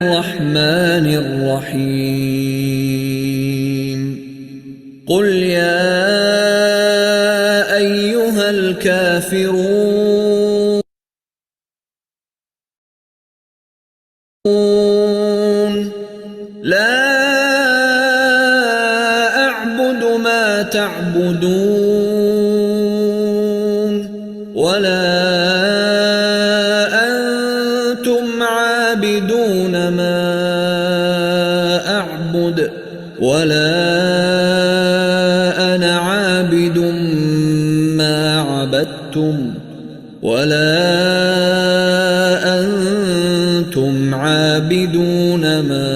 الرحمن الرحيم قل يا أيها الكافرون لا أعبد ما تعبدون ولا أنتم عابدون ما أعبد ولا أنا عابد ما عبدتم ولا أنتم عابدون ما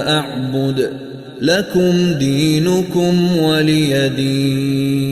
أعبد لكم دينكم ولي دين.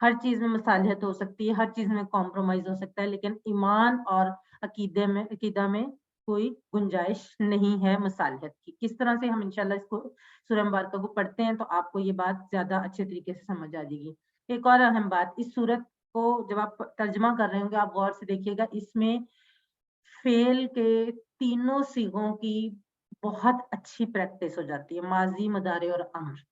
ہر چیز میں مصالحت ہو سکتی ہے، ہر چیز میں کمپرومائز ہو سکتا ہے، لیکن ایمان اور عقیدہ میں کوئی گنجائش نہیں ہے مصالحت کی۔ کس طرح سے ہم انشاءاللہ اس کو سورہ مبارکہ کو پڑھتے ہیں تو آپ کو یہ بات زیادہ اچھے طریقے سے سمجھ آ جائے گی۔ ایک اور اہم بات، اس سورت کو جب آپ ترجمہ کر رہے ہوں گے آپ غور سے دیکھیے گا، اس میں فعل کے تینوں صیغوں کی بہت اچھی پریکٹس ہو جاتی ہے، ماضی، مضارع اور امر۔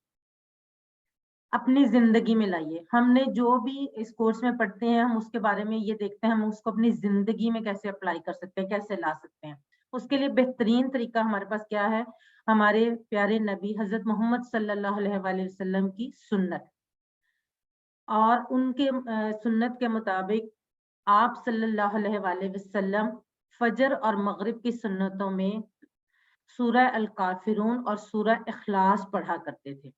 اپنی زندگی میں لائیے، ہم نے جو بھی اس کورس میں پڑھتے ہیں ہم اس کے بارے میں یہ دیکھتے ہیں ہم اس کو اپنی زندگی میں کیسے اپلائی کر سکتے ہیں، کیسے لا سکتے ہیں۔ اس کے لیے بہترین طریقہ ہمارے پاس کیا ہے؟ ہمارے پیارے نبی حضرت محمد صلی اللہ علیہ وآلہ وسلم کی سنت، اور ان کے سنت کے مطابق آپ صلی اللہ علیہ وآلہ وسلم فجر اور مغرب کی سنتوں میں سورہ الکافرون اور سورہ اخلاص پڑھا کرتے تھے۔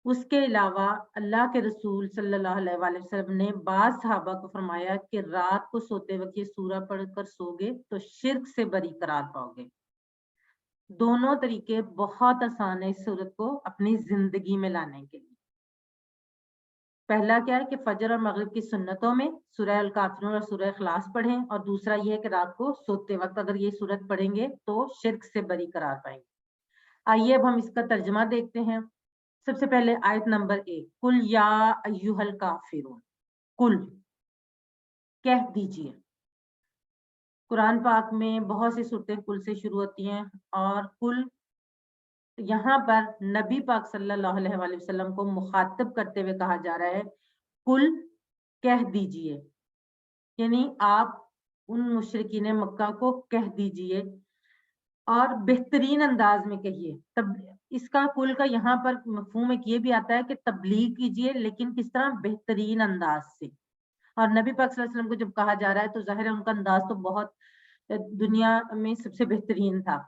اس کے علاوہ اللہ کے رسول صلی اللہ علیہ وآلہ وسلم نے بعض صحابہ کو فرمایا کہ رات کو سوتے وقت یہ سورہ پڑھ کر سوگے تو شرک سے بری قرار پاؤ گے۔ دونوں طریقے بہت آسان ہے اس سورت کو اپنی زندگی میں لانے کے لیے۔ پہلا کیا ہے کہ فجر اور مغرب کی سنتوں میں سورہ الکافرون اور سورہ اخلاص پڑھیں، اور دوسرا یہ ہے کہ رات کو سوتے وقت اگر یہ سورت پڑھیں گے تو شرک سے بری قرار پائیں گے۔ آئیے اب ہم اس کا ترجمہ دیکھتے ہیں۔ سب سے پہلے آیت نمبر 1، قل یا ایھا الکافرون، قل کہہ دیجئے۔ قرآن پاک میں بہت سی صورتیں قل سے شروع ہوتی ہیں، اور قل یہاں پر نبی پاک صلی اللہ علیہ وآلہ وسلم کو مخاطب کرتے ہوئے کہا جا رہا ہے، قل کہہ دیجئے، یعنی آپ ان مشرکین مکہ کو کہہ دیجئے اور بہترین انداز میں کہیے۔ تب اس کا قل کا یہاں پر مفہوم ایک یہ بھی آتا ہے کہ تبلیغ کیجئے، لیکن کس طرح؟ بہترین انداز سے۔ اور نبی پاک صلی اللہ علیہ وسلم کو جب کہا جا رہا ہے تو ظاہر ہے ان کا انداز تو بہت دنیا میں سب سے بہترین تھا۔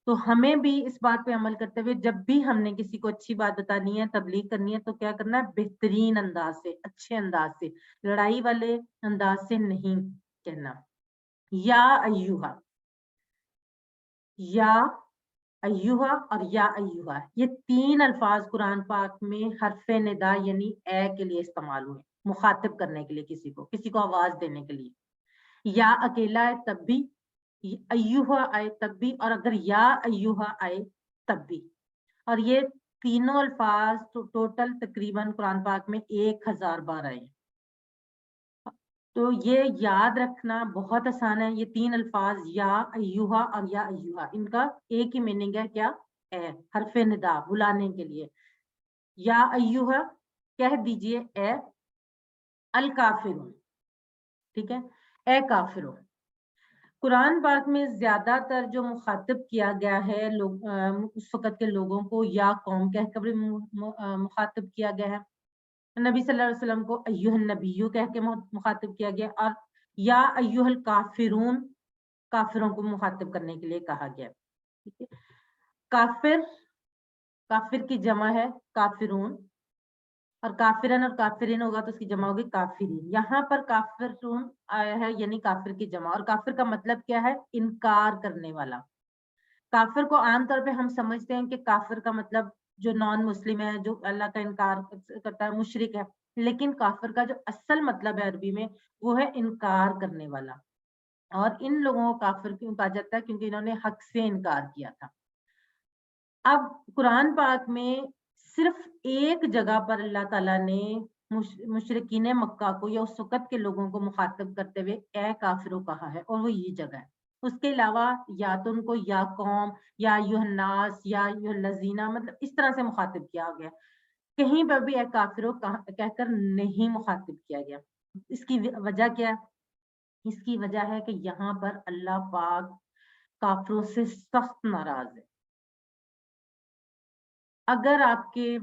تو ہمیں بھی اس بات پہ عمل کرتے ہوئے جب بھی ہم نے کسی کو اچھی بات بتانی ہے، تبلیغ کرنی ہے، تو کیا کرنا ہے؟ بہترین انداز سے، اچھے انداز سے، لڑائی والے انداز سے نہیں کہنا۔ یا ایھا، یا ایھا اور یا ایھا، یہ تین الفاظ قرآن پاک میں حرف ندا یعنی اے کے لیے استعمال ہوئے، مخاطب کرنے کے لیے، کسی کو آواز دینے کے لیے۔ یا اکیلا ہے تب بھی، ایھا آئے تب بھی، اور اگر یا ایھا آئے تب بھی۔ اور یہ تینوں الفاظ ٹوٹل تقریباً قرآن پاک میں 1000 بار آئے۔ تو یہ یاد رکھنا بہت آسان ہے، یہ تین الفاظ یا ایھا اور یا ایھا، ان کا ایک ہی میننگ ہے، کیا؟ اے، حرف ندا، بلانے کے لیے۔ یا ایھا کہہ دیجئے اے الکافرون، ٹھیک ہے، اے کافرون۔ قرآن پاک میں زیادہ تر جو مخاطب کیا گیا ہے اس وقت کے لوگوں کو یا قوم کہہ کر بھی مخاطب کیا گیا ہے، نبی صلی اللہ علیہ وسلم کو ایھا النبیو کہہ کے مخاطب کیا گیا، اور یا ایھا الکافرون کافروں کو مخاطب کرنے کے لیے کہا گیا۔ ٹھیک ہے، کافر کی جمع ہے کافرون، اور کافرن اور کافرین ہوگا تو اس کی جمع ہوگی کافرین۔ یہاں پر کافرون آیا ہے یعنی کافر کی جمع، اور کافر کا مطلب کیا ہے؟ انکار کرنے والا۔ کافر کو عام طور پہ ہم سمجھتے ہیں کہ کافر کا مطلب جو نان مسلم ہے، جو اللہ کا انکار کرتا ہے، مشرک ہے، لیکن کافر کا جو اصل مطلب ہے عربی میں وہ ہے انکار کرنے والا، اور ان لوگوں کو کافر کیوں کہا جاتا ہے؟ کیونکہ انہوں نے حق سے انکار کیا تھا۔ اب قرآن پاک میں صرف ایک جگہ پر اللہ تعالیٰ نے مشرکین مکہ کو یا اس وقت کے لوگوں کو مخاطب کرتے ہوئے اے کافروں کہا ہے، اور وہ یہ جگہ ہے۔ اس کے علاوہ یا تو ان کو یا قوم، یا ایھا الناس، یا ایھا الذین، مطلب اس طرح سے مخاطب کیا گیا، کہیں پر بھی اے کافروں کہہ کر نہیں مخاطب کیا گیا۔ اس کی وجہ کیا ہے؟ اس کی وجہ ہے کہ یہاں پر اللہ پاک کافروں سے سخت ناراض ہے۔ اگر آپ کے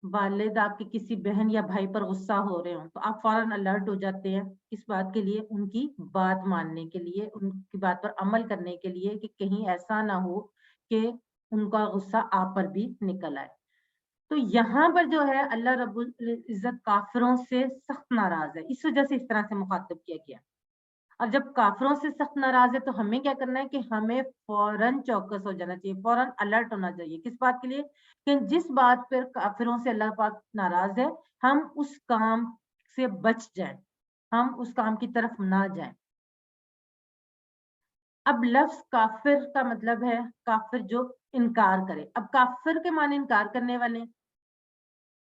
والد آپ کے کسی بہن یا بھائی پر غصہ ہو رہے ہوں تو آپ فوراً الرٹ ہو جاتے ہیں اس بات کے لیے، ان کی بات ماننے کے لیے، ان کی بات پر عمل کرنے کے لیے، کہ کہیں ایسا نہ ہو کہ ان کا غصہ آپ پر بھی نکل آئے۔ تو یہاں پر جو ہے اللہ رب العزت کافروں سے سخت ناراض ہے، اس وجہ سے اس طرح سے مخاطب کیا گیا۔ اور جب کافروں سے سخت ناراض ہے تو ہمیں کیا کرنا ہے کہ ہمیں فوراً چوکس ہو جانا چاہیے، فوراً الرٹ ہونا چاہیے. کس بات کے لیے؟ کہ جس بات پر کافروں سے اللہ پاک ناراض ہے ہم اس کام سے بچ جائیں، ہم اس کام کی طرف نہ جائیں. اب لفظ کافر کا مطلب ہے کافر جو انکار کرے. اب کافر کے معنی انکار کرنے والے،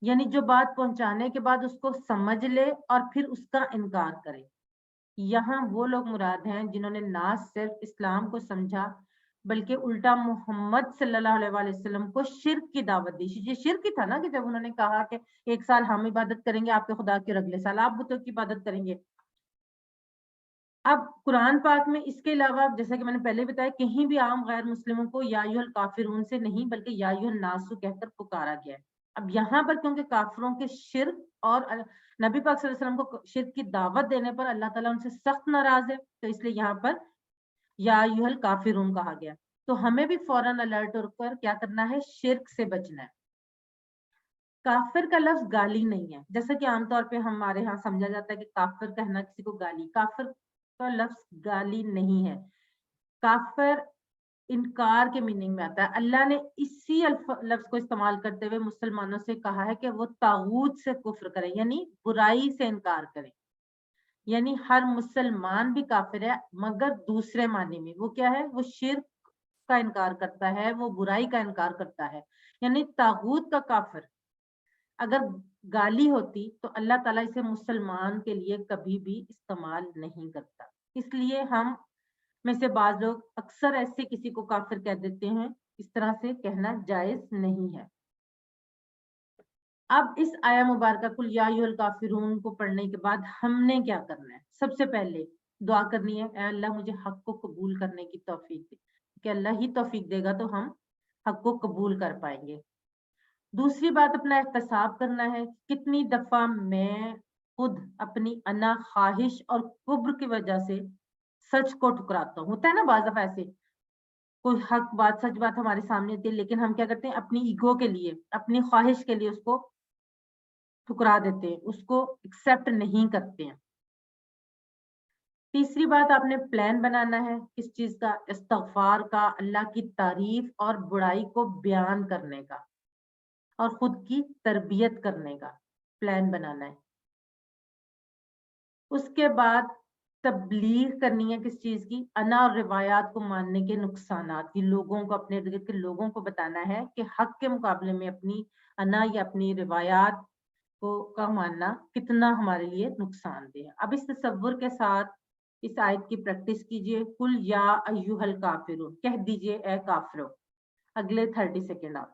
یعنی جو بات پہنچانے کے بعد اس کو سمجھ لے اور پھر اس کا انکار کرے. یہاں وہ لوگ مراد ہیں جنہوں نے نہ صرف اسلام کو سمجھا بلکہ الٹا محمد صلی اللہ علیہ وآلہ وسلم کو شرک کی دعوت دی. یہ شرک ہی تھا نا کہ جب انہوں نے کہا کہ ایک سال ہم عبادت کریں گے آپ کے خدا کی اور اگلے سال آپ بتوں کی عبادت کریں گے. اب قرآن پاک میں اس کے علاوہ جیسا کہ میں نے پہلے بتایا کہیں بھی عام غیر مسلموں کو یا ایھا الکافرون سے نہیں بلکہ یا ایھا الناس کہہ کر پکارا گیا ہے. اب یہاں پر کیونکہ کافروں کے شرک اور نبی پاک صلی اللہ علیہ وسلم کو شرک کی دعوت دینے پر اللہ تعالیٰ ان سے سخت ناراض ہے تو اس لیے یہاں پر یا ایھا الکافرون کہا گیا. تو ہمیں بھی فوراً الرٹ ہو کر کیا کرنا ہے؟ شرک سے بچنا ہے. کافر کا لفظ گالی نہیں ہے جیسا کہ عام طور پہ ہمارے ہاں سمجھا جاتا ہے کہ کافر کہنا کسی کو گالی. کافر کا لفظ گالی نہیں ہے. کافر انکار کے میننگ میں آتا ہے. اللہ نے اسی لفظ کو استعمال کرتے ہوئے مسلمانوں سے کہا ہے کہ وہ طاغوت سے کفر کریں یعنی برائی سے انکار کریں. یعنی ہر مسلمان بھی کافر ہے مگر دوسرے معنی میں. وہ کیا ہے؟ وہ شرک کا انکار کرتا ہے، وہ برائی کا انکار کرتا ہے. یعنی طاغوت کا کافر اگر گالی ہوتی تو اللہ تعالیٰ اسے مسلمان کے لیے کبھی بھی استعمال نہیں کرتا. اس لیے ہم میں سے بعض لوگ اکثر ایسے کسی کو کافر کہہ دیتے ہیں. اس طرح سے کہنا جائز نہیں ہے. اب اس آیا مبارکہ کل یا ایھا الکافرون کو پڑھنے کے بعد ہم نے کیا کرنا ہے؟ سب سے پہلے دعا کرنی ہے، اے اللہ مجھے حق کو قبول کرنے کی توفیق دے. کہ اللہ ہی توفیق دے گا تو ہم حق کو قبول کر پائیں گے. دوسری بات اپنا احتساب کرنا ہے. کتنی دفعہ میں خود اپنی انا خواہش اور کبر کی وجہ سے سچ کو ٹکراتا ہوں. ہوتا ہے نا بعض دفعہ ایسے کوئی حق بات سچ بات ہمارے سامنے ہوتی ہے لیکن ہم کیا کرتے ہیں اپنی ایگو کے لیے اپنی خواہش کے لیے اس کو ٹھکرا دیتے ہیں، اس کو ایکسپٹ نہیں کرتے ہیں. تیسری بات آپ نے پلان بنانا ہے کس چیز کا؟ استغفار کا، اللہ کی تعریف اور بڑائی کو بیان کرنے کا اور خود کی تربیت کرنے کا پلان بنانا ہے. اس کے بعد تبلیغ کرنی ہے کس چیز کی؟ انا اور روایات کو ماننے کے نقصانات کی. لوگوں کو اپنے ارد گرد کے لوگوں کو بتانا ہے کہ حق کے مقابلے میں اپنی انا یا اپنی روایات کا ماننا کتنا ہمارے لیے نقصان دہ ہے. اب اس تصور کے ساتھ اس آیت کی پریکٹس کیجئے. قل یا ایھا الکافرون، کہہ دیجئے اے کافرو. اگلے 30 سیکنڈ آپ.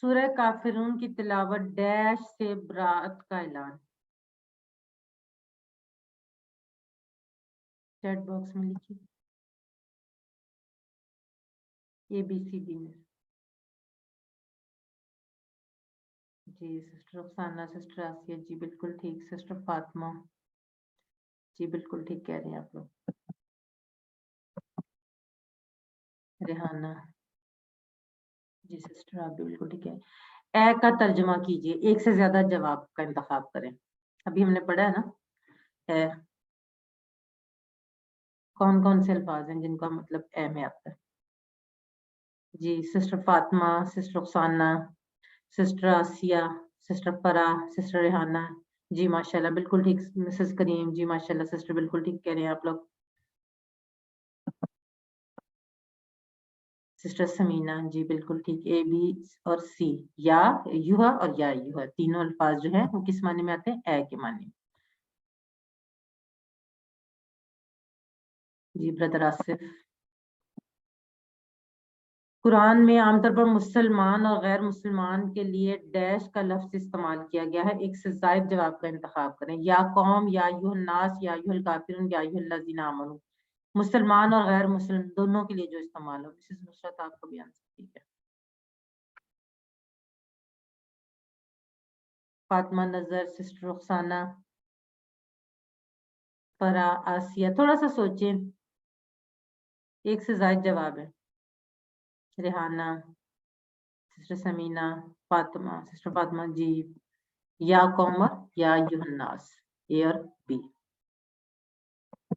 سورہ کافرون کی تلاوت ڈیش سے براءت کا اعلان. چیٹ باکس میں لکھیے ABCD میں. جی سسٹر افسانہ، سسٹر آسیہ، جی بالکل ٹھیک. سسٹر فاطمہ، جی بالکل ٹھیک کہہ رہے ہیں آپ لوگ. ریحانہ، جی سسٹر آپ بھی بالکل ٹھیک ہے. اے کا ترجمہ کیجئے، ایک سے زیادہ جواب کا انتخاب کریں. ابھی ہم نے پڑھا ہے نا اے. کون کون سے الفاظ ہیں جن کا مطلب اے میں آتا ہے؟ جی سسٹر فاطمہ، سسٹر افسانہ، سسٹر آسیہ، سسٹر فرح، سسٹر ریحانہ. جی ماشاءاللہ بالکل ٹھیک. مسز کریم، جی ماشاءاللہ سسٹر بالکل ٹھیک کہہ رہے ہیں آپ لوگ. سسٹر سمینہ، جی بالکل ٹھیک. A B اور C، یا ایھا اور یا ایھا تینوں الفاظ جو ہیں وہ کس معنی میں آتے ہیں؟ اے کے معنی. جی بردر آصف. قرآن میں عام طور پر مسلمان اور غیر مسلمان کے لیے ڈیش کا لفظ استعمال کیا گیا ہے. ایک سے زائد جواب کا انتخاب کریں. یا قوم، یا ایھا الناس، یا ایھا الکافرون، یا ایھا الذین آمنوا. مسلمان اور غیر مسلم دونوں کے لیے جو استعمال ہو. مسز نصرت آپ کا بھی آنسر ٹھیک ہے. فاطمہ نظر، سسٹر رخسانہ، فرا، آسیہ، تھوڑا سا سوچیں. ایک سے زائد جواب ہے. ریحانہ، سسٹر سمینہ، فاطمہ، سسٹر فاطمہ جی. یا قوم اور یا ایھا الناس، اے اور بی.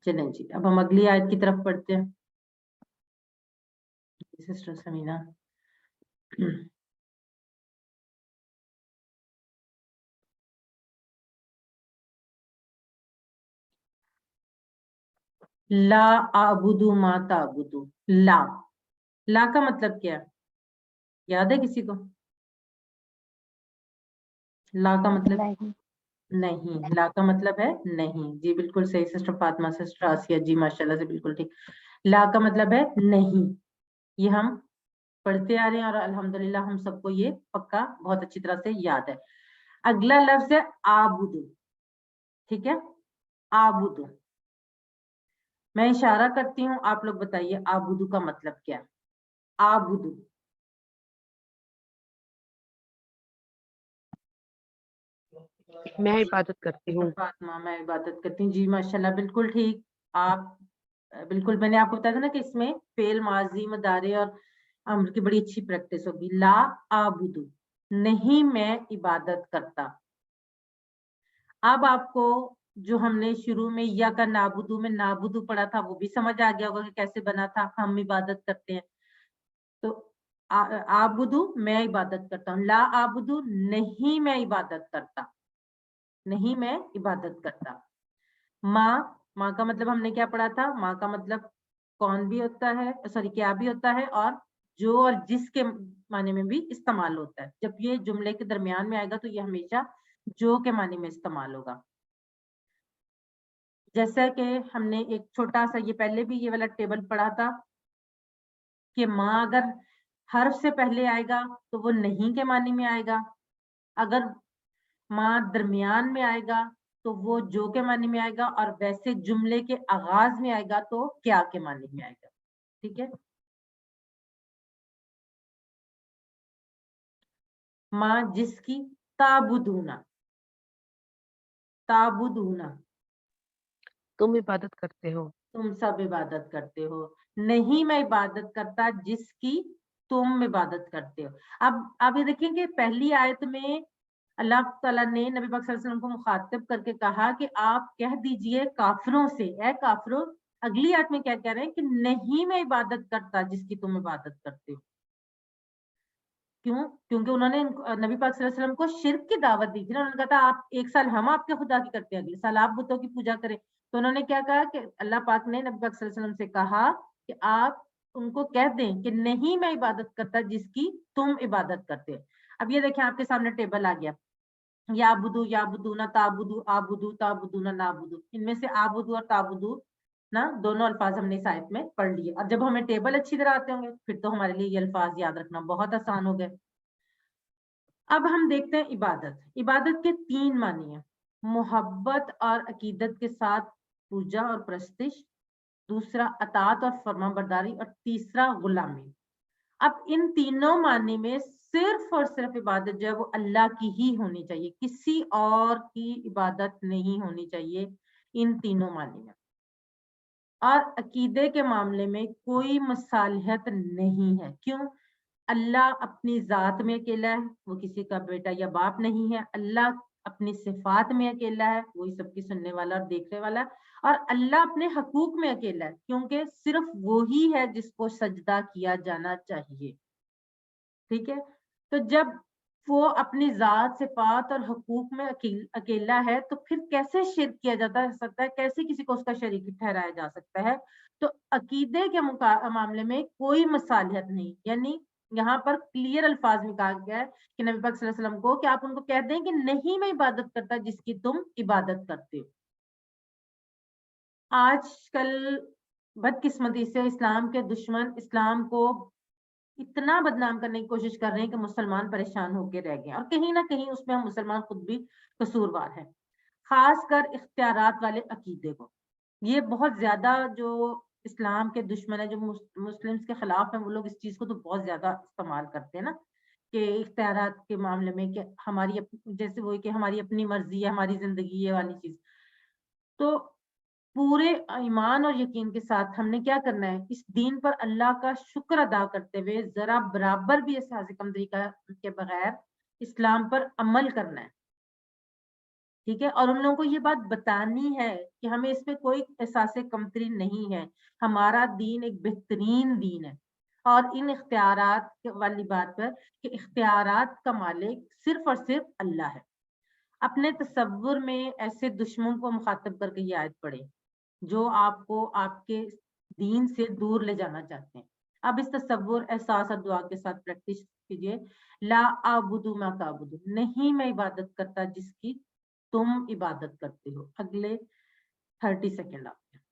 چلیں جی اب ہم اگلی آیت کی طرف پڑھتے ہیں. سسٹر سمینہ. لا اعبد ما تعبدو. لا کا مطلب کیا ہے؟ یاد ہے کسی کو؟ لا کا مطلب نہیں. لا کا مطلب ہے نہیں. جی بالکل صحیح سسٹر فاطمہ، سسٹر آسیہ جی ماشاءاللہ سے بالکل ٹھیک. لا کا مطلب ہے نہیں. یہ ہم پڑھتے آ رہے ہیں اور الحمدللہ ہم سب کو یہ پکا بہت اچھی طرح سے یاد ہے. اگلا لفظ ہے آبدو. ٹھیک ہے، آبدو. میں اشارہ کرتی ہوں، آپ لوگ بتائیے آبدو کا مطلب کیا ہے؟ آبدو. میں عبادت کرتی ہوں. فاطمہ میں عبادت کرتی ہوں. جی ماشاءاللہ بالکل ٹھیک. آپ بالکل، میں نے آپ کو بتایا تھا نا کہ اس میں فعل ماضی، مضارع اور امر کی بڑی اچھی پریکٹس ہوگی. لا اعبدو، نہیں میں عبادت کرتا. اب آپ کو جو ہم نے شروع میں یا کا نابودو میں نابودو پڑھا تھا وہ بھی سمجھ آ گیا ہوگا کہ کیسے بنا تھا. ہم عبادت کرتے ہیں تو آبدو میں عبادت کرتا ہوں. لا آبدو نہیں میں عبادت کرتا. نہیں میں عبادت کرتا. ماں کا مطلب ہم نے کیا پڑھا تھا؟ ماں کا مطلب کون بھی ہوتا ہے، سوری کیا بھی ہوتا ہے، اور جو اور جس کے معنی میں بھی استعمال ہوتا ہے. جب یہ جملے کے درمیان میں آئے گا تو یہ ہمیشہ جو کے معنی میں استعمال ہوگا. جیسا کہ ہم نے ایک چھوٹا سا یہ پہلے بھی یہ والا ٹیبل پڑھا تھا کہ ماں اگر حرف سے پہلے آئے گا تو وہ نہیں کے معنی میں آئے گا. اگر ماں درمیان میں آئے گا تو وہ جو کے معنی میں آئے گا، اور ویسے جملے کے آغاز میں آئے گا تو کیا کے معنی میں آئے گا. ٹھیک ہے. ماں جس کی تعبدونا. تعبدونا تم عبادت کرتے ہو. تم سب عبادت کرتے ہو. نہیں میں عبادت کرتا جس کی تم عبادت کرتے ہو. اب آپ یہ دیکھیں کہ پہلی آیت میں اللہ تعالیٰ نے نبی پاک صلی اللہ علیہ وسلم کو مخاطب کر کے کہا کہ آپ کہہ دیجئے کافروں سے، اے کافروں. اگلی آیت میں کیا کہہ رہے ہیں کہ نہیں میں عبادت کرتا جس کی تم عبادت کرتے ہو. کیوں؟ کیونکہ انہوں نے نبی پاک صلی اللہ علیہ وسلم کو شرک کی دعوت دی تھی نا. انہوں نے کہا تھا آپ ایک سال ہم آپ کے خدا کی کرتے ہیں، اگلے سال آپ بتوں کی پوجا کریں. تو انہوں نے کیا کہا کہ اللہ پاک نے نبی پاک صلی اللہ علیہ وسلم سے کہا کہ آپ ان کو کہہ دیں کہ نہیں میں عبادت کرتا جس کی تم عبادت کرتے ہو. اب یہ دیکھیں آپ کے سامنے ٹیبل آ گیا. یا بدو، یا بدونا، تابدو، آبدو، تابدونا، نابدو. ان میں سے آبدو اور تابدو نا دونوں الفاظ ہم نے اس آیت میں پڑھ لیے. اور جب ہمیں ٹیبل اچھی طرح آتے ہوں گے پھر تو ہمارے لیے یہ الفاظ یاد رکھنا بہت آسان ہو گئے. اب ہم دیکھتے ہیں عبادت. عبادت کے 3 معنی ہیں: محبت اور عقیدت کے ساتھ پوجا اور پرستش، دوسرا اطاعت اور فرما برداری، اور تیسرا غلامی. اب ان تینوں معنی میں صرف اور صرف عبادت جو ہے وہ اللہ کی ہی ہونی چاہیے، کسی اور کی عبادت نہیں ہونی چاہیے ان تینوں معنی میں. اور عقیدے کے معاملے میں کوئی مصالحت نہیں ہے. کیوں؟ اللہ اپنی ذات میں اکیلا ہے، وہ کسی کا بیٹا یا باپ نہیں ہے. اللہ اپنی صفات میں اکیلا ہے، وہی سب کی سننے والا اور دیکھنے والا ہے. اور اللہ اپنے حقوق میں اکیلا ہے کیونکہ صرف وہی ہے جس کو سجدہ کیا جانا چاہیے. ٹھیک ہے. تو جب وہ اپنی ذات، صفات اور حقوق میں اکیلا ہے تو پھر کیسے شرک کیا جاتا سکتا ہے، کیسے کسی کو اس کا شریک ٹھہرایا جا سکتا ہے؟ تو عقیدے کے معاملے میں کوئی مصالحت نہیں. یعنی یہاں پر کلیئر الفاظ میں کہا گیا ہے کہ نبی پاک صلی اللہ علیہ وسلم کو کہ آپ ان کو کہہ دیں کہ نہیں میں عبادت کرتا جس کی تم عبادت کرتے ہو. آج کل بدقسمتی سے اسلام کے دشمن اسلام کو اتنا بدنام کرنے کی کوشش کر رہے ہیں کہ مسلمان پریشان ہو کے رہ گئے، اور کہیں نہ کہیں اس میں ہم مسلمان خود بھی قصوروار ہیں، خاص کر اختیارات والے عقیدے کو۔ یہ بہت زیادہ جو اسلام کے دشمن ہے، جو مسلمز کے خلاف ہیں، وہ لوگ اس چیز کو تو بہت زیادہ استعمال کرتے ہیں نا، کہ اختیارات کے معاملے میں کہ ہماری جیسے وہ کہ ہماری اپنی مرضی ہے، ہماری زندگی، یہ والی چیز۔ تو پورے ایمان اور یقین کے ساتھ ہم نے کیا کرنا ہے، اس دین پر اللہ کا شکر ادا کرتے ہوئے ذرا برابر بھی احساس کمتری کے بغیر اسلام پر عمل کرنا ہے، ٹھیک ہے؟ اور ان لوگوں کو یہ بات بتانی ہے کہ ہمیں اس میں کوئی احساس کمتری نہیں ہے، ہمارا دین ایک بہترین دین ہے۔ اور ان اختیارات والی بات پر کہ اختیارات کا مالک صرف اور صرف اللہ ہے۔ اپنے تصور میں ایسے دشمن کو مخاطب کر کے یہ آیت پڑھے جو آپ کو آپ کے دین سے دور لے جانا چاہتے ہیں۔ اب اس تصور، احساس اور دعا کے ساتھ پریکٹس کیجئے۔ لا اعبد ما تعبد، نہیں میں عبادت کرتا جس کی تم عبادت کرتے ہو۔ اگلے 30 سیکنڈ آپ کے۔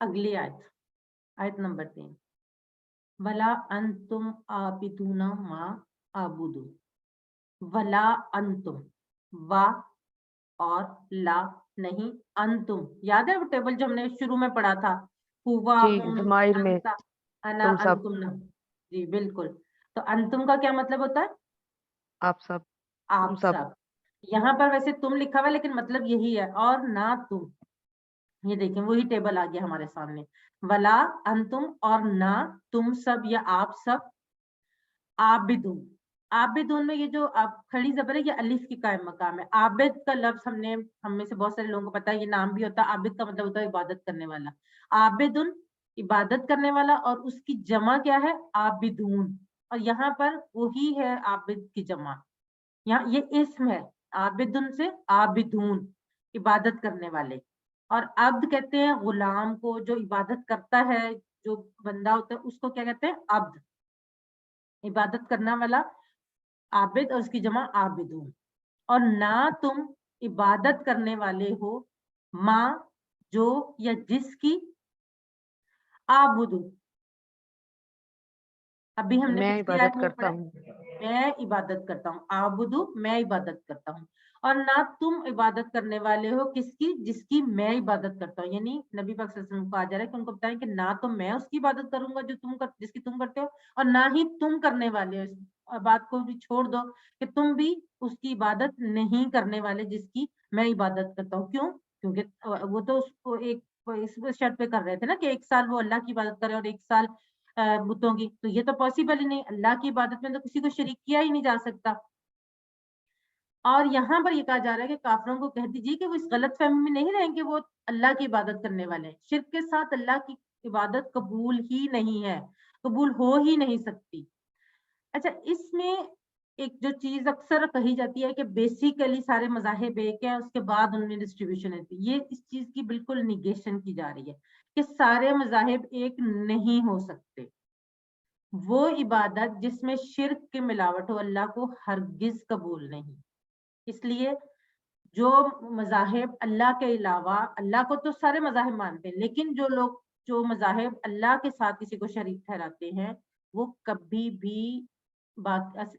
اگلی آیت، آیت نمبر 3، ولا انتم عابدون ما اعبد، ولا انتم، وا اور لا نہیں، انتم، یاد ہے وہ ٹیبل جو ہم نے شروع میں پڑھا تھا، ہوا، جی ہم، ضمائر میں انتا، انا، تم سب، انتم، نہ، جی بالکل۔ تو انتم کا کیا مطلب ہوتا ہے؟ آپ سب، تم آپ سب۔ سب۔ یہاں پر ویسے تم لکھا ہوا ہے لیکن مطلب یہی ہے، اور نہ تم۔ یہ دیکھیں وہی ٹیبل آ گیا ہمارے سامنے، ولا انتم اور نہ تم سب یا آپ سب، عابدون۔ عابدون میں یہ جو آپ کھڑی زبر ہے، یہ الف کی قائم مقام ہے۔ عابد کا لفظ ہم میں سے بہت سارے لوگوں کو پتا ہے، یہ نام بھی ہوتا ہے، عابد کا مطلب ہوتا ہے عبادت کرنے والا۔ عابدن عبادت کرنے والا، اور اس کی جمع کیا ہے؟ عابدون۔ اور یہاں پر وہی ہے عابد کی جمع، یہاں یہ اسم ہے، عابدن سے عابدون، عبادت کرنے والے۔ اور عبد کہتے ہیں غلام کو، جو عبادت کرتا ہے، جو بندہ ہوتا ہے اس کو کیا کہتے ہیں؟ عبد، عبادت کرنا والا عابد، اور اس کی جمع عابدون۔ اور نہ تم عبادت کرنے والے ہو ماں جو یا جس کی آبدو، ابھی ہم نے میں پچھلی آیت عبادت میں کرتا پڑھا، ہوں۔ میں عبادت کرتا ہوں، آبدو میں عبادت کرتا ہوں۔ اور نہ تم عبادت کرنے والے ہو کس کی؟ جس کی میں عبادت کرتا ہوں۔ یعنی نبی پاک صلی اللہ علیہ وسلم کو آ جا رہا ہے کہ ان کو بتائیں کہ نہ تو میں اس کی عبادت کروں گا جو جس کی تم کرتے ہو، اور نہ ہی تم کرنے والے ہو، اس بات کو بھی چھوڑ دو کہ تم بھی اس کی عبادت نہیں کرنے والے جس کی میں عبادت کرتا ہوں۔ کیوں؟ کیونکہ وہ تو اس کو ایک اس شرط پہ کر رہے تھے نا کہ 1 سال وہ اللہ کی عبادت کرے اور 1 سال بتوں کی، تو یہ تو پاسبل ہی نہیں، اللہ کی عبادت میں تو کسی کو شریک کیا ہی نہیں جا سکتا۔ اور یہاں پر یہ کہا جا رہا ہے کہ کافروں کو کہہ دیجیے کہ وہ اس غلط فہمی میں نہیں رہیں کہ وہ اللہ کی عبادت کرنے والے ہیں۔ شرک کے ساتھ اللہ کی عبادت قبول ہی نہیں ہے، قبول ہو ہی نہیں سکتی۔ اچھا، اس میں ایک جو چیز اکثر کہی جاتی ہے کہ بیسیکلی سارے مذاہب ایک ہیں، اس کے بعد ان میں ڈسٹریبیوشن ہے، یہ اس چیز کی بالکل نیگیشن کی جا رہی ہے کہ سارے مذاہب ایک نہیں ہو سکتے۔ وہ عبادت جس میں شرک کی ملاوٹ ہو اللہ کو ہرگز قبول نہیں۔ اس لیے جو مذاہب اللہ کے علاوہ، اللہ کو تو سارے مذاہب مانتے ہیں، لیکن جو مذاہب اللہ کے ساتھ کسی کو شریک ٹھہراتے ہیں، وہ کبھی بھی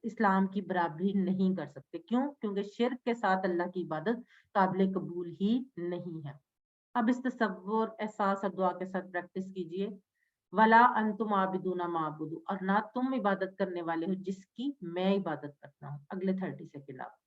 اسلام کی برابری نہیں کر سکتے۔ کیوں؟ کیونکہ شرک کے ساتھ اللہ کی عبادت قابل قبول ہی نہیں ہے۔ اب اس تصور، احساس اور دعا کے ساتھ پریکٹس کیجئے۔ ولا انتم عابدون ما اعبد، اور نہ تم عبادت کرنے والے ہو جس کی میں عبادت کرتا ہوں۔ اگلے 30 سیکنڈ آپ۔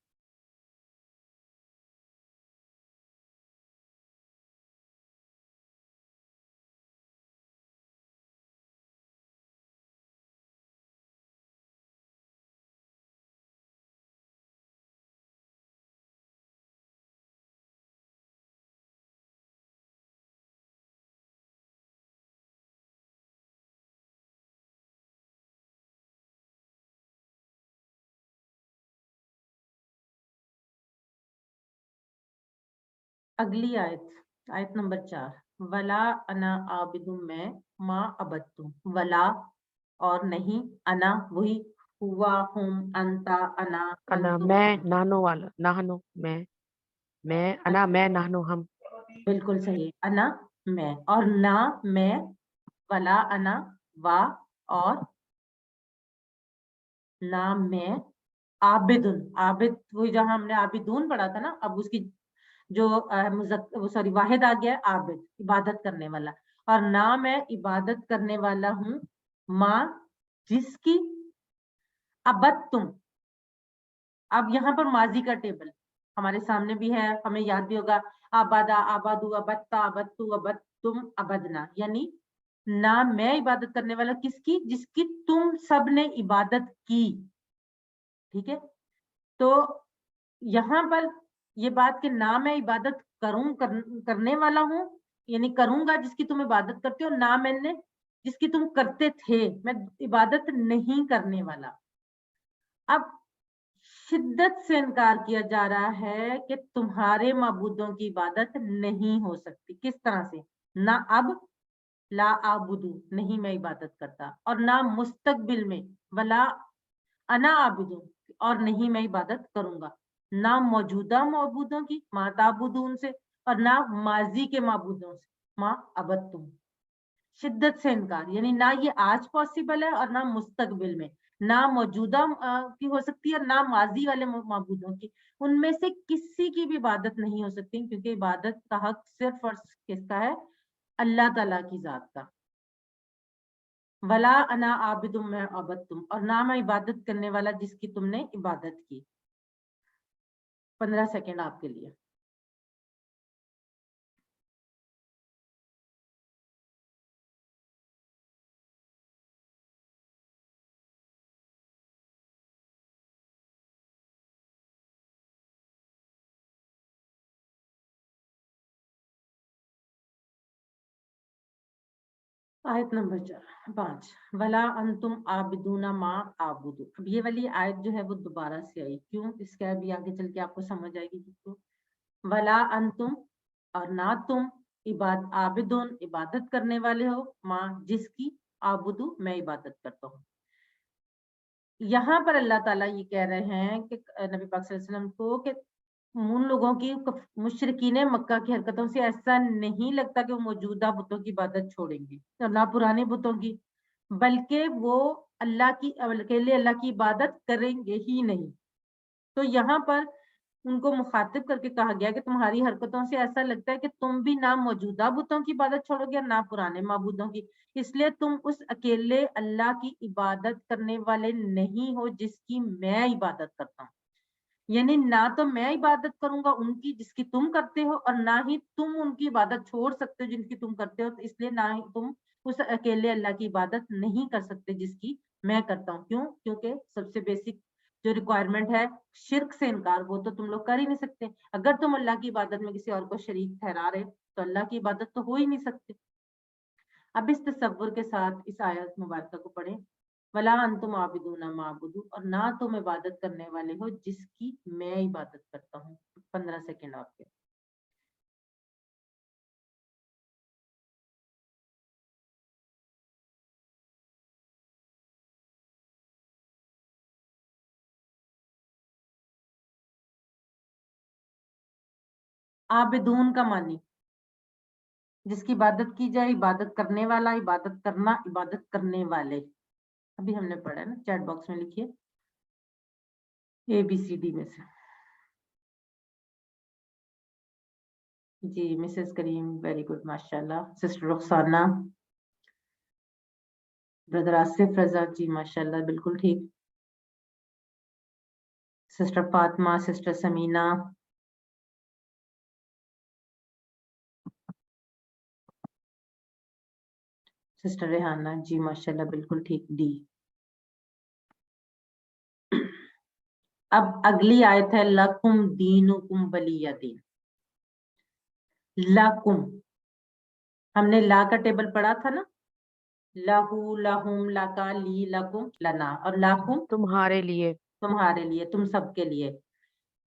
اگلی آیت نمبر 4 ولا انا عابدم میں ما عبدتم ولا اور نہیں انا وہی ہوا ہم انتا انا انا انتم میں ہم نانو والا نہنو میں انا میں نہنو ہم بالکل صحیح انا میں اور نہ میں ولا انا وا اور نہ میں عابدن عابد وہی جہاں ہم نے عابدون پڑھا تھا نا اب اس کی جو سوری واحد آ گیا عابد عبادت کرنے والا اور نہ میں عبادت کرنے والا ہوں ماں جس کی عبدتم اب یہاں پر ماضی کا ٹیبل ہمارے سامنے بھی ہے ہمیں یاد بھی ہوگا آبادا آبادو ابتا ابتو ابتم ابدنا یعنی نہ میں عبادت کرنے والا کس کی جس کی تم سب نے عبادت کی ٹھیک ہے تو یہاں پر یہ بات کہ نہ میں عبادت کرنے والا ہوں یعنی کروں گا جس کی تم عبادت کرتے ہو نہ میں نے جس کی تم کرتے تھے میں عبادت نہیں کرنے والا اب شدت سے انکار کیا جا رہا ہے کہ تمہارے معبودوں کی عبادت نہیں ہو سکتی کس طرح سے نہ اب لا اعبدو نہیں میں عبادت کرتا اور نہ مستقبل میں ولا انا عابدو اور نہیں میں عبادت کروں گا نہ موجودہ معبودوں کی ما تعبدون سے اور نہ ماضی کے معبودوں سے ما عبدتم شدت سے انکار یعنی نہ یہ آج پاسبل ہے اور نہ مستقبل میں نہ موجودہ کی ہو سکتی ہے اور نہ ماضی والے معبودوں کی ان میں سے کسی کی بھی عبادت نہیں ہو سکتی کیونکہ عبادت کا حق صرف اور کس کا ہے اللہ تعالیٰ کی ذات کا ولا انا عابد میں عبدتم اور نہ میں عبادت کرنے والا جس کی تم نے عبادت کی 15 سیکنڈ آپ کے لیے آیت نمبر 5 ولا انتم عابدون ما اعبد اب یہ والی آیت جو ہے وہ دوبارہ سے آئی کیوں اس کا بھی آگے چل کے آپ کو سمجھ آئے گی کیوں ولا انتم اور نہ تم عابدون عبادت کرنے والے ہو ماں جس کی اعبدو میں عبادت کرتا ہوں یہاں پر اللہ تعالیٰ یہ کہہ رہے ہیں کہ نبی پاک صلی اللہ علیہ وسلم کو کہ ان لوگوں کی مشرکین مکہ کی حرکتوں سے ایسا نہیں لگتا کہ وہ موجودہ بتوں کی عبادت چھوڑیں گے اور نہ پرانے بتوں کی بلکہ وہ اللہ کی اکیلے اللہ کی عبادت کریں گے ہی نہیں تو یہاں پر ان کو مخاطب کر کے کہا گیا کہ تمہاری حرکتوں سے ایسا لگتا ہے کہ تم بھی نہ موجودہ بتوں کی عبادت چھوڑو گے نہ پرانے معبودوں کی اس لیے تم اس اکیلے اللہ کی عبادت کرنے والے نہیں ہو جس کی میں عبادت کرتا ہوں یعنی نہ تو میں عبادت کروں گا ان کی جس کی تم کرتے ہو اور نہ ہی تم ان کی عبادت چھوڑ سکتے ہو جن کی تم کرتے ہو اس لیے نہ ہی تم اس اکیلے اللہ کی عبادت نہیں کر سکتے جس کی میں کرتا ہوں کیوں کیونکہ سب سے بیسک جو ریکوائرمنٹ ہے شرک سے انکار وہ تو تم لوگ کر ہی نہیں سکتے اگر تم اللہ کی عبادت میں کسی اور کو شریک ٹھہرا رہے تو اللہ کی عبادت تو ہو ہی نہیں سکتے اب اس تصور کے ساتھ اس آیت مبارکہ کو پڑھیں ولا انتم عابدون ما اعبد اور نہ تم عبادت کرنے والے ہو جس کی میں عبادت کرتا ہوں 15 سیکنڈ آپ کے عابدون کا معنی جس کی عبادت کی جائے عبادت کرنے والا عبادت کرنا عبادت کرنے والے ابھی ہم نے پڑھا ہے نا چیٹ باکس میں لکھیے ABCD میں سے جی مسز کریم ویری گڈ ماشاءاللہ سسٹر رخسانہ بردر آصف رضا جی ماشاءاللہ بالکل ٹھیک sister Fatima sister Samina sister Rehana ji ماشاءاللہ بالکل ٹھیک ڈی اب اگلی آیت ہے لکم دینکم ولی دین لکم ہم نے لا کا ٹیبل پڑھا تھا نا لہو لہم لکا لی لکم لنا اور لکم تمہارے لیے تمہارے لیے تم سب کے لیے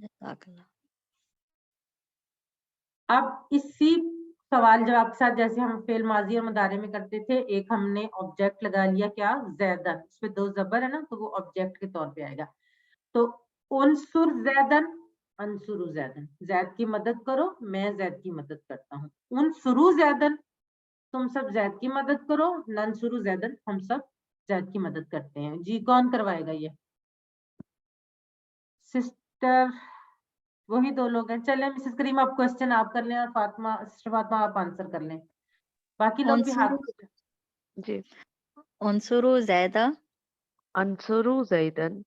جزاک اللہ۔ اب اسی سوال جواب کے ساتھ جیسے ہم فعل ماضی اور مضارع میں کرتے تھے، ایک ہم نے آبجیکٹ لگا لیا، کیا؟ زیدن، اس پہ 2 زبر ہے نا، تو وہ آبجیکٹ کے طور پہ آئے گا. تو انصر زیدن، انصرو زیدن، زید کی مدد کرو، میں زید کی مدد کرتا ہوں. انصرو زیدن، تم سب زید کی مدد کرو، ننصرو زیدن، ہم سب زید کی مدد کرتے ہیں. جی کون کروائے گا یہ؟ سسٹر، وہی 2 لوگ ہیں. چلیں مسز کریم آپ کوسچن آپ کر لیں اور فاطمہ، سسٹر فاطمہ آپ آنسر کر لیں. باقی لوگ بھی ہاتھ جی. انصروا زیدہ، انصرو زیدن،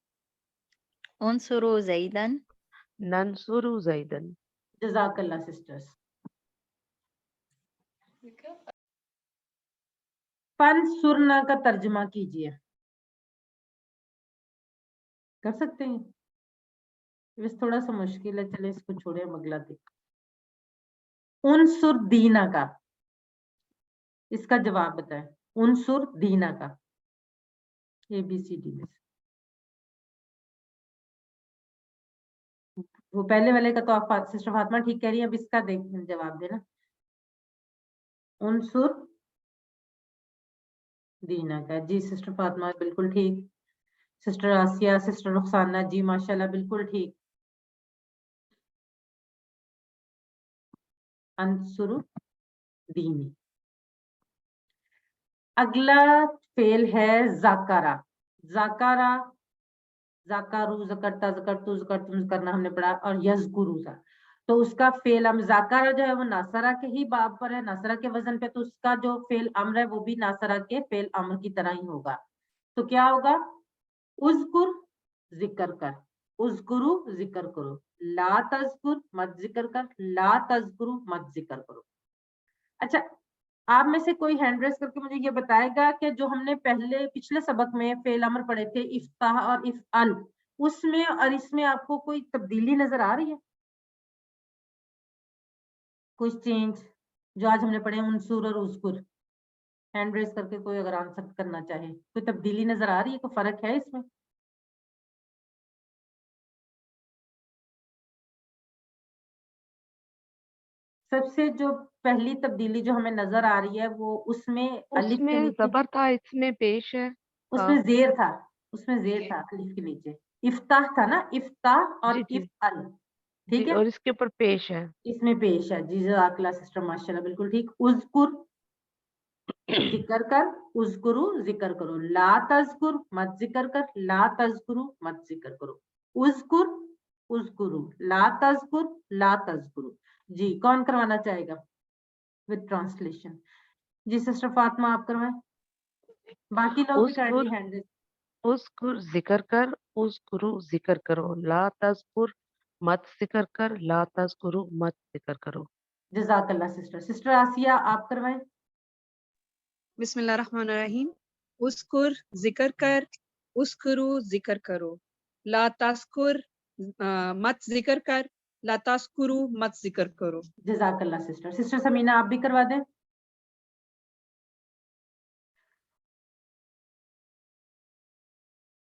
انصروا زیدن، ننصرو زیدن. جزاک اللہ سسٹرز. فانصرنا کا ترجمہ کیجئے. کر سکتے ہیں؟ بس تھوڑا سا مشکل ہے، چلے اس کو چھوڑے، ہم اگلا دیکھ. انصر دینا کا، اس کا جواب بتائیں. انصر دینا کا ABCD میں سے. وہ پہلے والے کا تو آپ سسٹر فاطمہ ٹھیک کہہ رہی ہیں، اب اس کا جواب دینا. انصر دینا کا. جی سسٹر فاطمہ بالکل ٹھیک. سسٹر آسیہ، سسٹر رخسانہ، جی ماشاءاللہ بالکل ٹھیک. انصر دینی. اگلا فعل ہے ذاکرہ. ذاکرہ، ذاکرو، ذکرتا، ذکرتو، ذکرتم کرنا ہم نے پڑھا، اور یذکرو تھا. تو اس کا فعل امر ذاکرہ جو ہے وہ ناصرہ کے ہی باب پر ہے، ناصرہ کے وزن پہ، تو اس کا جو فعل امر ہے وہ بھی ناصرہ کے فعل امر کی طرح ہی ہوگا. تو کیا ہوگا؟ اذکر، ذکر کر، اذکرو، ذکر کرو، لا تذکر، مت ذکر کر، لا تذکرو، مت ذکر کرو. اچھا آپ میں سے کوئی ہینڈ ریز کر کے مجھے یہ بتائے گا کہ جو ہم نے پچھلے سبق میں فعل امر پڑھے تھے افتح اور افعل، اس میں اور اس میں آپ کو کوئی تبدیلی نظر آ رہی ہے؟ کچھ چینج جو آج ہم نے پڑھے انصر اور اذکر؟ ہینڈ ریز کر کے کوئی اگر آنسر کرنا چاہے، کوئی تبدیلی نظر آ رہی ہے، کوئی فرق ہے اس میں؟ سب سے جو پہلی تبدیلی جو ہمیں نظر آ رہی ہے وہ اس میں اس الف کے میں نیچے، زبر تھا، اس میں پیش ہے. اس میں زیر تھا، اس میں زیر تھا الف کے نیچے. افتح تھا نا، افتح اور جی جی افعل، جی، ٹھیک ہے، اور اس کے اوپر پیش ہے. اس میں پیش ہے. جی جزاک اللہ سسٹر ماشاءاللہ بالکل ٹھیک. اذکر، ذکر کر، اذکرو، ذکر کرو، لا تذکر، مت ذکر کر، لا تذکرو، مت ذکر کرو. اذکر، اذکرو، لا تذکر، لا تذکرو. جی کون کروانا چاہے گا وتھ ٹرانسلیشن؟ جی سسٹر فاطمہ آپ کروائیں. باقی لوگ بھی کائنڈلی ہینڈ ریز. اذکر ذکر کر، اذکرو ذکر کرو، لا تذکر مت ذکر کر، لا تذکرو مت ذکر کرو. جزاک اللہ سسٹر. سسٹر آسیہ آپ کروائیں. بسم اللہ الرحمن الرحیم. اذکر ذکر کر، اذکرو ذکر کرو، لا تذکر مت ذکر کر، لا تذکرو مت ذکر کرو. جزاک اللہ سسٹر. سسٹر سمینہ آپ بھی کروا دیں.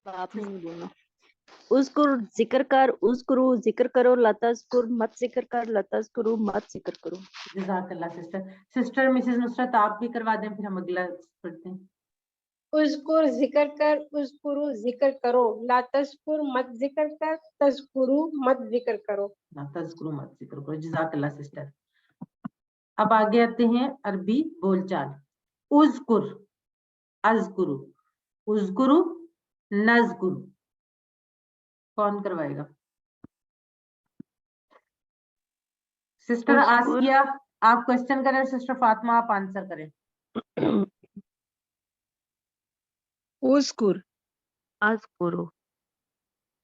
آپ نے نہیں بولنا. اذکر ذکر کر، اذکرو ذکر کرو، لا تذکر مت ذکر کر، لا تذکرو مت ذکر کرو. جزاک اللہ سسٹر. سسٹر مسز نصرت آپ بھی کروا دیں، پھر ہم اگلا پڑھتے ہیں. اذکر ذکر کر، اذکرو ذکر کرو، لا تذکر مت ذکر کر، تذکرو مت ذکر کرو. لا تذکرو مت ذکر کرو. جزاک اللہ سسٹر. اب آگے آتے ہیں عربی بول چال. اذکر، اذکرو، اذکرو، نذکرو. کون کروائے گا؟ سسٹر اذکر، آسیہ آپ کوسچن کریں، سسٹر فاطمہ آپ آنسر کریں. اذکر، اذکرو،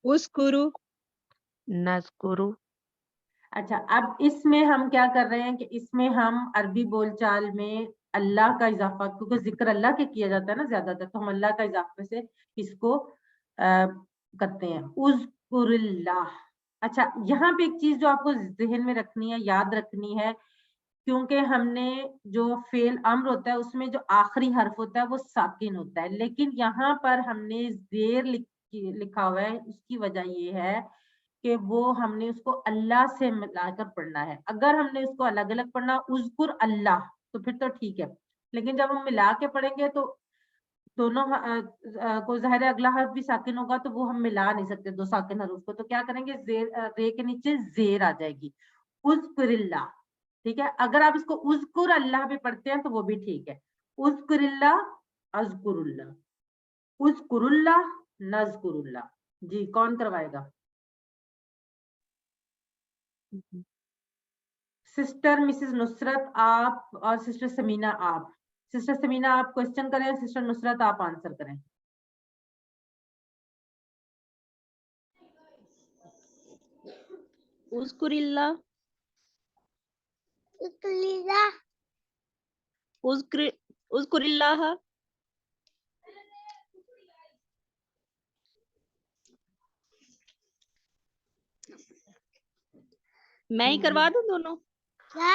اذکرو، نذکرو. اچھا اب اس میں ہم کیا کر رہے ہیں کہ اس میں ہم عربی بول چال میں اللہ کا اضافہ، کیونکہ ذکر اللہ کے کیا جاتا ہے نا زیادہ تر، تو ہم اللہ کا اضافے سے اس کو کرتے ہیں. اذکر اللہ. اچھا یہاں پہ ایک چیز جو آپ کو ذہن میں رکھنی ہے، یاد رکھنی ہے، کیونکہ ہم نے جو فعل امر ہوتا ہے اس میں جو آخری حرف ہوتا ہے وہ ساکن ہوتا ہے، لیکن یہاں پر ہم نے زیر لکھا ہوا ہے. اس کی وجہ یہ ہے کہ وہ ہم نے اس کو اللہ سے ملا کر پڑھنا ہے. اگر ہم نے اس کو الگ الگ پڑھنا اذکر اللہ تو پھر تو ٹھیک ہے, لیکن جب ہم ملا کے پڑھیں گے تو دونوں کو ظاہر ہے اگلا حرف بھی ساکن ہوگا تو وہ ہم ملا نہیں سکتے دو ساکن حروف کو, تو کیا کریں گے زیر رے کے نیچے زیر آ جائے گی اذکر اللہ. ٹھیک ہے, اگر آپ اس کو اذکر اللہ بھی پڑھتے ہیں تو وہ بھی ٹھیک ہے. اذکر اللہ اذکر اللہ, اذکر اللہ نذکر اللہ. جی کون کروائے گا؟ سسٹر مسز نصرت آپ اور سسٹر سمینا آپ. سسٹر سمینا آپ کوشچن کریں, سسٹر نصرت آپ آنسر کریں. اذکرللہ اذکرلہ میں ہی کروا دوں دونوں.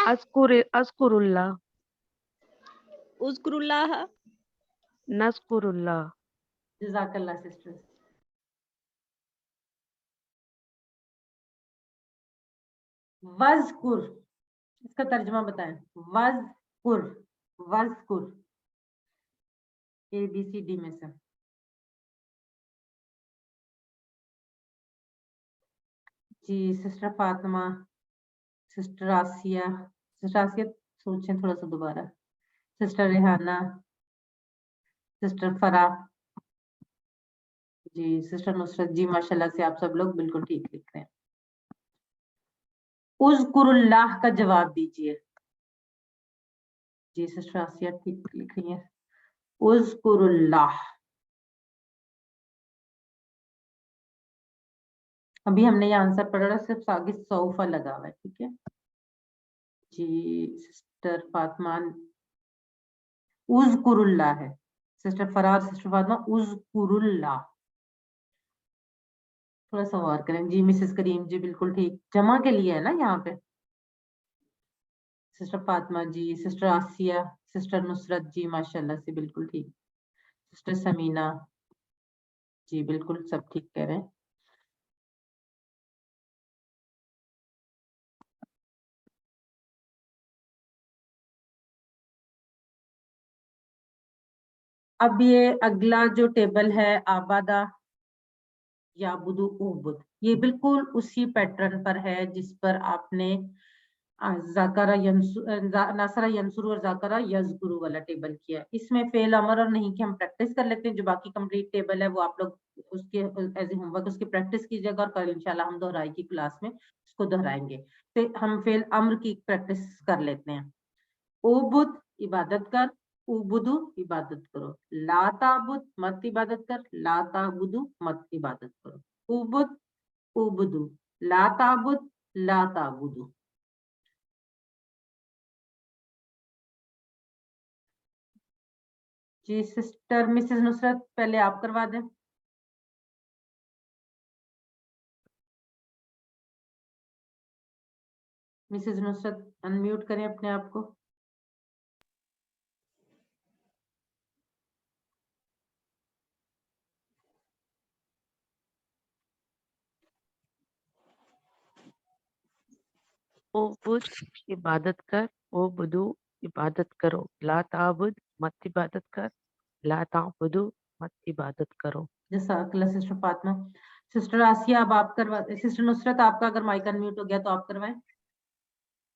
اذکر اللہ اذکرلہ نذکر اللہ. جزاک اللہ سسٹر. وذکر, اس کا ترجمہ بتائیں. وذکر, وذکر ABCD میں سے. جی sister Fatima, sister Asiya, sister Asiya سوچیں تھوڑا سا دوبارہ. سسٹر ریحانہ, سسٹر فرح, جی سسٹر نصرت. جی ماشاءاللہ سے آپ سب لوگ بالکل ٹھیک لکھ رہے ہیں. اذکر اللہ کا جواب دیجئے. جی سسٹر آسیہ ٹھیک لکھ رہی ہیں. اذکر اللہ. ابھی ہم نے یہ آنسر پڑھا, صرف آگے سوفا لگا ہوا ہے. ٹھیک ہے جی. سسٹر فاطمہ اذکر اللہ ہے. سسٹر فرار, سسٹر فاطمہ اذکر اللہ. تھوڑا سا غور کریں. جی مسز کریم, جی بالکل ٹھیک, جمع کے لیے ہے نا یہاں پہ. سسٹر فاطمہ جی, سسٹر آسیہ, سسٹر نصرت, جی ماشاءاللہ سے بالکل ٹھیک. سسٹر سمینا, جی بالکل سب ٹھیک کہہ رہے ہیں. اب یہ اگلا جو ٹیبل ہے آبادہ یعبدو اعبد, یہ بالکل اسی پیٹرن پر ہے جس پر آپ نے ذاکرہ ناصرہ ینصر اور ذاکرہ یذکر والا ٹیبل کیا. اس میں فعل امر اور نہیں کہ ہم پریکٹس کر لیتے ہیں. جو باقی کمپلیٹ ٹیبل ہے وہ آپ لوگ اس کے ایز اے ہوم ورک اس کی پریکٹس کیجیے گا, اور کل انشاءاللہ ہم دہرائی کی کلاس میں اس کو دہرائیں گے. تو ہم فعل امر کی پریکٹس کر لیتے ہیں. اعبد عبادت کر, اعبدو عبادت کرو. لا تعبد مت عبادت کر, لا تعبدو مت عبادت کرو. اعبد اعبدو, لا تعبد لا تعبدو. جی سسٹر مسز نصرت پہلے آپ کروا دیں. مسز نصرت انمیوٹ کریں اپنے آپ کو. اعبد عبادت کر, اعبدو عبادت کرو. لا تعبد مت عبادت کر, لا تعبدو مت عبادت کرو. جزاک اللہ سسٹر فاطمہ. سسٹر آسیہ اب آپ کروا. سسٹر نصرت آپ کا اگر مائک انمیوٹ ہو گیا تو آپ کروائیں.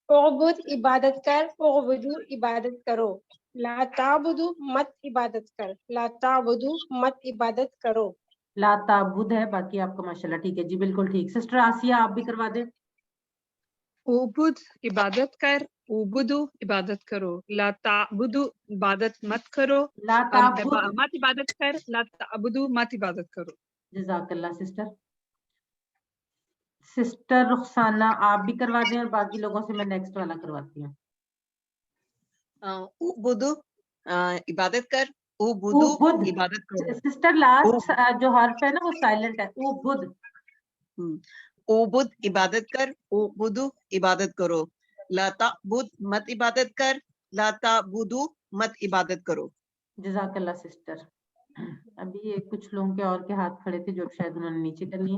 اعبد عبادت کر, اعبدو عبادت کرو. لا تعبدو مت عبادت کر, لا تعبدو مت عبادت کرو. لا تعبد ہے, باقی آپ کا ماشاءاللہ ٹھیک ہے. جی بالکل ٹھیک. سسٹر آسیہ آپ بھی کروا دیں. اعبد عبادت کر, اعبدو عبادت کرو. لا تعبدو عبادت مت کرو, لا تعبد. مت عبادت کر, لا تعبدو مت عبادت کرو. جزاک اللہ سسٹر. سسٹر رخسانہ آپ بھی کروا دیں, اور باقی لوگوں سے میں نیکسٹ والا کرواتی ہوں. اعبدو عبادت کر, اعبدو اعبد. عبادت کرو. سسٹر لاسٹ جو حرف ہے نا وہ سائلنٹ ہے. اعبد. اعبد عبادت کر, اعبدو عبادت کرو. لا تعبد مت عبادت کر, لا تعبدو مت عبادت کرو. جزاک اللہ سسٹر. ابھی یہ کچھ لوگوں کے اور کے ہاتھ کھڑے تھے جو شاید انہوں نے نیچے کر لیے.